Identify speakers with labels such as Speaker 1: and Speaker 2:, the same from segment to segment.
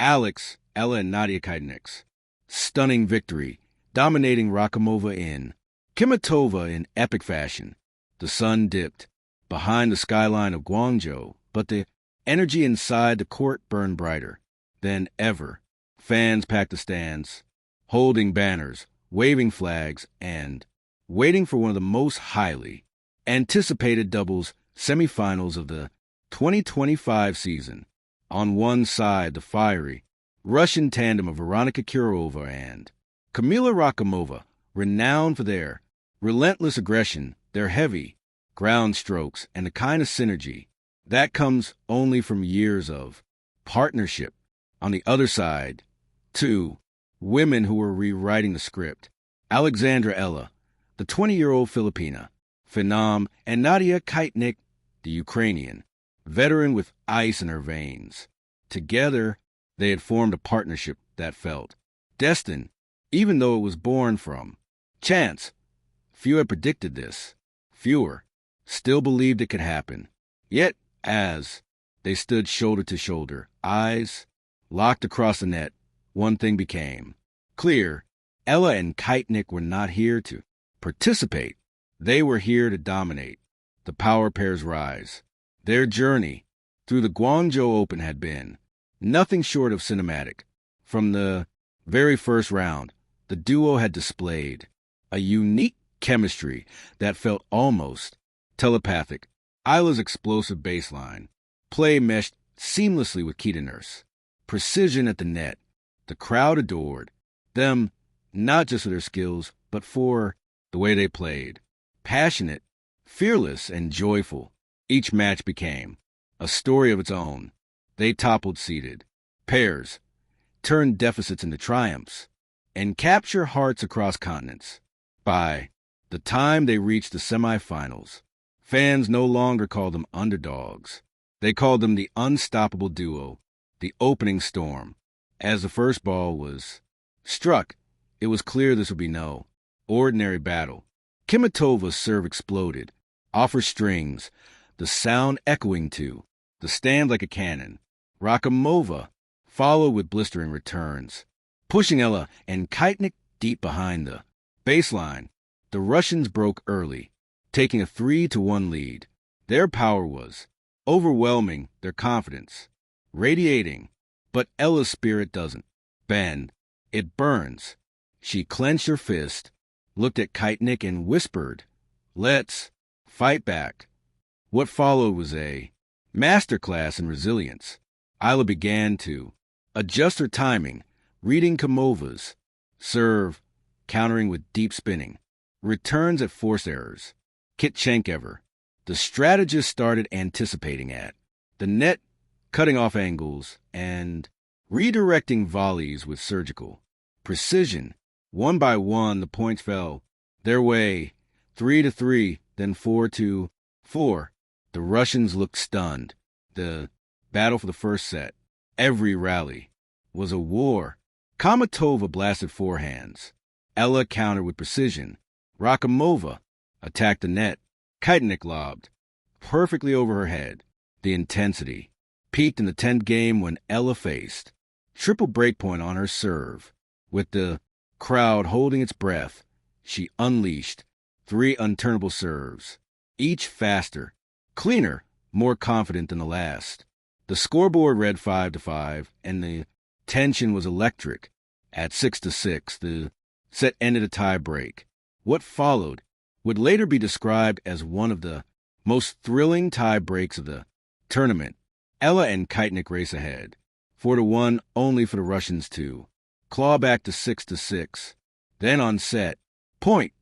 Speaker 1: Eala Nadiia Kichenok. Stunning victory, dominating Rakhimova in Kudermetova in epic fashion. The sun dipped behind the skyline of Guangzhou, but the energy inside the court burned brighter than ever. Fans packed the stands, holding banners, waving flags, and waiting for one of the most highly anticipated doubles semifinals of the 2025 season. On one side, the fiery Russian tandem of Veronika Kudermetova and Kamila Rakhimova, renowned for their relentless aggression, their heavy ground strokes, and the kind of synergy that comes only from years of partnership. On the other side, two women who were rewriting the script, Alexandra Ella, the 20-year-old Filipina phenom, and Nadiia Kichenok, the Ukrainian veteran with ice in her veins. Together, they had formed a partnership that felt destined, even though it was born from chance. Few had predicted this. Fewer still believed it could happen. Yet, as they stood shoulder to shoulder, eyes locked across the net, one thing became clear. Ella and Kichenok were not here to participate. They were here to dominate. The power pairs rise. Their journey through the Guangzhou Open had been nothing short of cinematic. From the very first round, the duo had displayed a unique chemistry that felt almost telepathic. Eala's explosive baseline play meshed seamlessly with Kichenik's precision at the net. The crowd adored them, not just for their skills, but for the way they played. Passionate, fearless, and joyful, each match became a story of its own. They toppled seeded pairs, turned deficits into triumphs, and captured hearts across continents. By the time they reached the semifinals, fans no longer called them underdogs. They called them the unstoppable duo, the opening storm. As the first ball was struck, it was clear this would be no ordinary battle. Kudermetova's serve exploded off her strings, the sound echoing to the stand like a cannon. Rakhimova followed with blistering returns, pushing Ella and Kichenok deep behind the baseline. The Russians broke early, taking a 3-1 lead. Their power was overwhelming, their confidence radiating. But Ella's spirit doesn't bend, it burns. She clenched her fist, looked at Kichenok, and whispered, "Let's fight back." What followed was a masterclass in resilience. Eala began to adjust her timing, reading Kudermetova's serve, countering with deep spinning, returns at forced errors. Kichenok, the strategist, started anticipating at the net, cutting off angles and redirecting volleys with surgical precision. One by one, the points fell their way, 3-3, then 4-4. The Russians looked stunned. The battle for the first set, every rally, was a war. Kudermetova blasted forehands. Ella countered with precision. Rakhimova attacked the net. Kichenok lobbed perfectly over her head. The intensity peaked in the 10th game when Ella faced triple breakpoint on her serve. With the crowd holding its breath, she unleashed 3 unturnable serves, each faster, cleaner, more confident than the last. The scoreboard read 5-5, and the tension was electric. At 6-6, the set ended a tie break. What followed would later be described as one of the most thrilling tie breaks of the tournament. Ella and Kichenok race ahead, 4-1, only for the Russians to claw back to 6-6. Then on set point,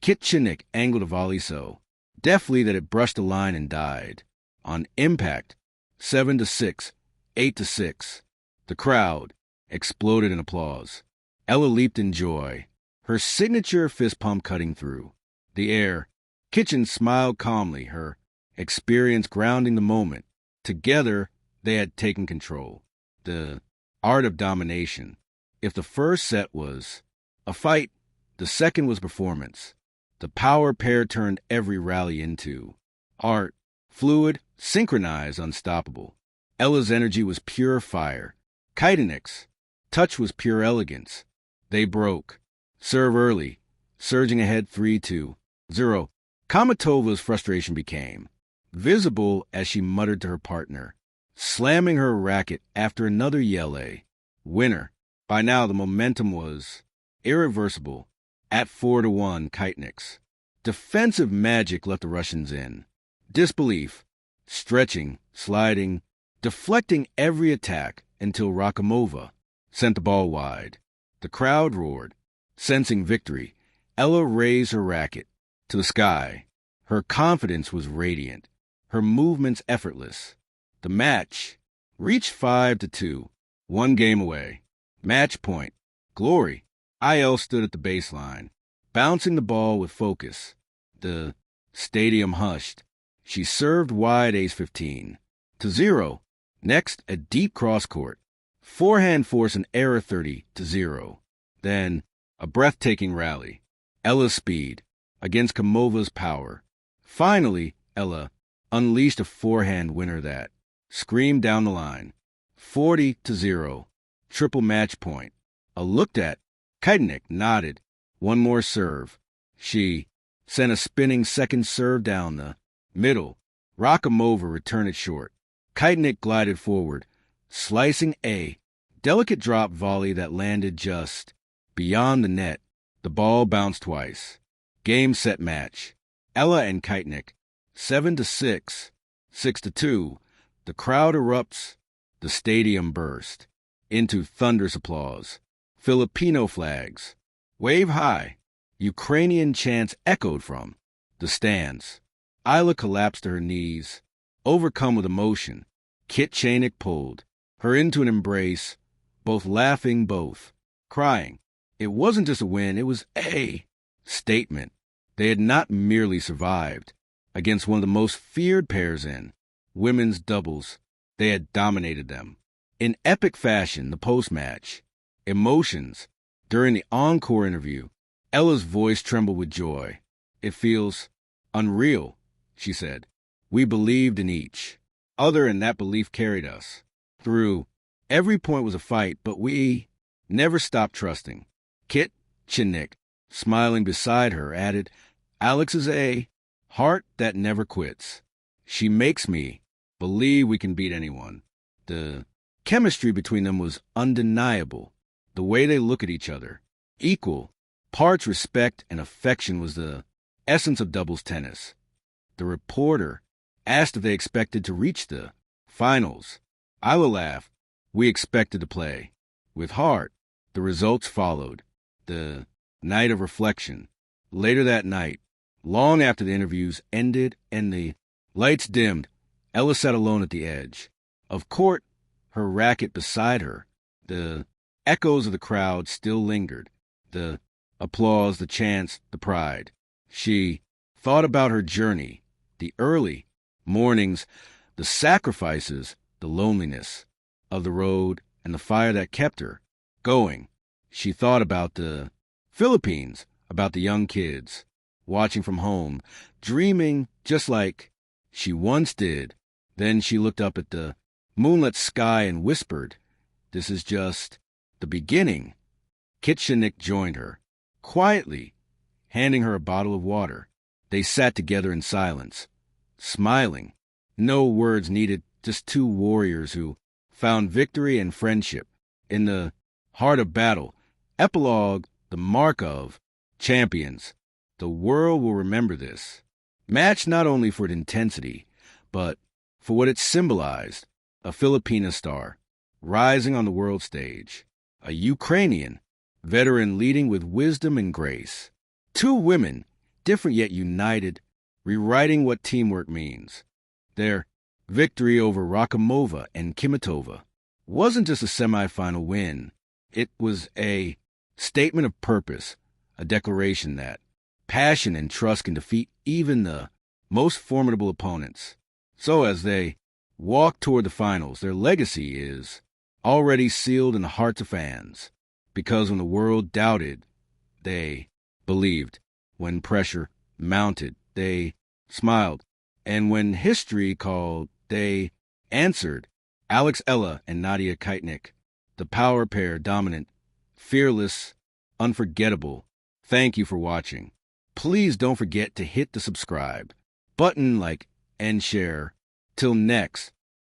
Speaker 1: Kichenok angled a volley so deftly that it brushed the line and died. On impact, 7-6, 8-6. The crowd exploded in applause. Ella leaped in joy, her signature fist pump cutting through the air. Kichenok smiled calmly, her experience grounding the moment. Together, they had taken control. The art of domination. If the first set was a fight, the second was performance. The power pair turned every rally into art, fluid, synchronized, unstoppable. Ella's energy was pure fire. Kichenok's touch was pure elegance. They broke. Serve early, surging ahead 3-2. Kudermetova's frustration became visible as she muttered to her partner, slamming her racket after another yell. Winner. By now the momentum was irreversible. At 4-1, Kichenok's defensive magic left the Russians in disbelief, stretching, sliding, deflecting every attack until Rakhimova sent the ball wide. The crowd roared. Sensing victory, Eala raised her racket to the sky. Her confidence was radiant, her movements effortless. The match reached 5-2, one game away. Match point. Glory. IL stood at the baseline, bouncing the ball with focus. The stadium hushed. She served wide ace-15. 0. Next, a deep cross-court. Forehand force an error 30-0. Then, a breathtaking rally. Eala's speed against Kudermetova's power. Finally, Eala unleashed a forehand winner that screamed down the line. 40-0. Triple match point. A looked at. Kichenok nodded. One more serve. She sent a spinning second serve down the middle. Rakhimova returned it short. Kichenok glided forward, slicing a delicate drop volley that landed just beyond the net. The ball bounced twice. Game, set, match. Eala and Kichenok, 7-6, 6-2. The crowd erupts. The stadium burst into thunderous applause. Filipino flags wave high. Ukrainian chants echoed from the stands. Eala collapsed to her knees, overcome with emotion. Kichenok pulled her into an embrace, both laughing, both crying. It wasn't just a win, it was a statement. They had not merely survived against one of the most feared pairs in women's doubles. They had dominated them. In epic fashion, the post-match emotions. During the encore interview, Ella's voice trembled with joy. It feels unreal, she said. We believed in each other, and that belief carried us through. Every point was a fight, but we never stopped trusting. Kichenok, smiling beside her, added, Alex is a heart that never quits. She makes me believe we can beat anyone. The chemistry between them was undeniable. The way they look at each other, equal parts respect and affection, was the essence of doubles tennis. The reporter asked if they expected to reach the finals. Eala laughed. We expected to play with heart. The results followed. The night of reflection. Later that night, long after the interviews ended and the lights dimmed, Eala sat alone at the edge of court, her racket beside her. The echoes of the crowd still lingered. The applause, the chants, the pride. She thought about her journey, the early mornings, the sacrifices, the loneliness of the road, and the fire that kept her going. She thought about the Philippines, about the young kids, watching from home, dreaming just like she once did. Then she looked up at the moonlit sky and whispered, this is just the beginning. Kichenok joined her, quietly, handing her a bottle of water. They sat together in silence, smiling. No words needed, just two warriors who found victory and friendship in the heart of battle. Epilogue, the mark of champions. The world will remember this match not only for its intensity, but for what it symbolized. A Filipina star, rising on the world stage. A Ukrainian veteran leading with wisdom and grace. Two women, different yet united, rewriting what teamwork means. Their victory over Rakhimova and Kudermetova wasn't just a semifinal win. It was a statement of purpose, a declaration that passion and trust can defeat even the most formidable opponents. So as they walk toward the finals, their legacy is already sealed in the hearts of fans. Because when the world doubted, they believed. When pressure mounted, they smiled. And when history called, they answered. Alex, Eala, and Nadiia Kichenok The power pair dominant, fearless, unforgettable. Thank you for watching. Please don't forget to hit the subscribe button, like, and share. Till next.